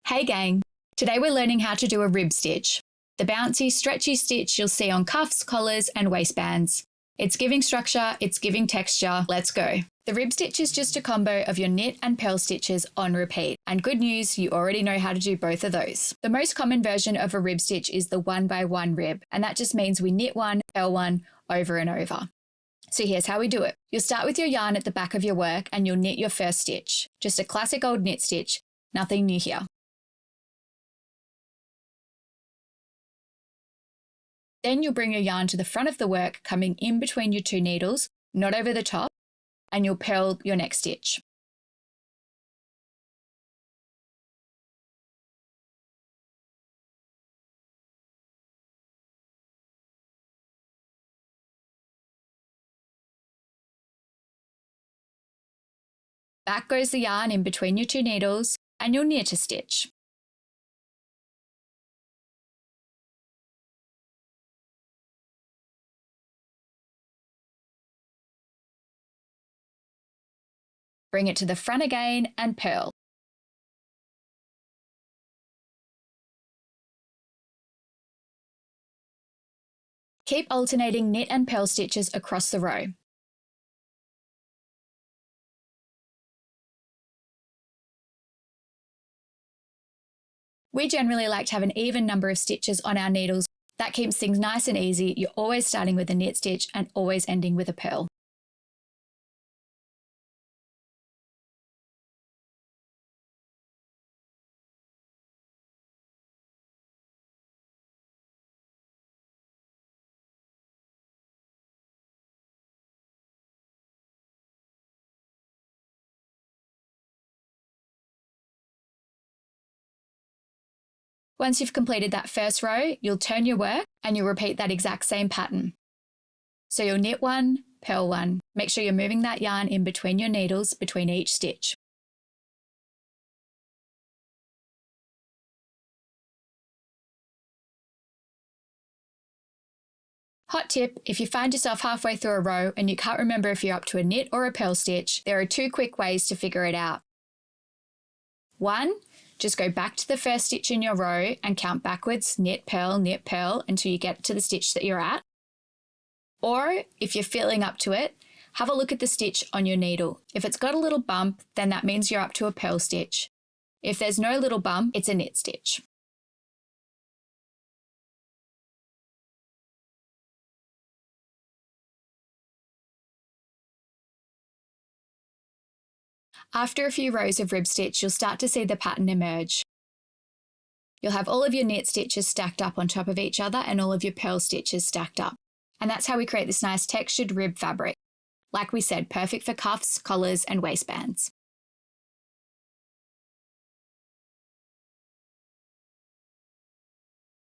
Hey gang! Today we're learning how to do a rib stitch, the bouncy, stretchy stitch you'll see on cuffs, collars and waistbands. It's giving structure, it's giving texture, let's go. The rib stitch is just a combo of your knit and purl stitches on repeat, and good news, you already know how to do both of those. The most common version of a rib stitch is the 1x1 rib, and that just means we knit one, purl one, over and over. So here's how we do it. You'll start with your yarn at the back of your work and you'll knit your first stitch. Just a classic old knit stitch, nothing new here. Then you'll bring your yarn to the front of the work, coming in between your two needles, not over the top, and you'll purl your next stitch. Back goes the yarn in between your two needles, and you'll knit a stitch. Bring it to the front again and purl. Keep alternating knit and purl stitches across the row. We generally like to have an even number of stitches on our needles. That keeps things nice and easy. You're always starting with a knit stitch and always ending with a purl. Once you've completed that first row, you'll turn your work and you'll repeat that exact same pattern. So you'll knit one, purl one. Make sure you're moving that yarn in between your needles between each stitch. Hot tip, if you find yourself halfway through a row and you can't remember if you're up to a knit or a purl stitch, there are two quick ways to figure it out. One, just go back to the first stitch in your row and count backwards, knit, purl, until you get to the stitch that you're at. Or, if you're feeling up to it, have a look at the stitch on your needle. If it's got a little bump, then that means you're up to a purl stitch. If there's no little bump, it's a knit stitch. After a few rows of rib stitch, you'll start to see the pattern emerge. You'll have all of your knit stitches stacked up on top of each other and all of your purl stitches stacked up. And that's how we create this nice textured rib fabric. Like we said, perfect for cuffs, collars and waistbands.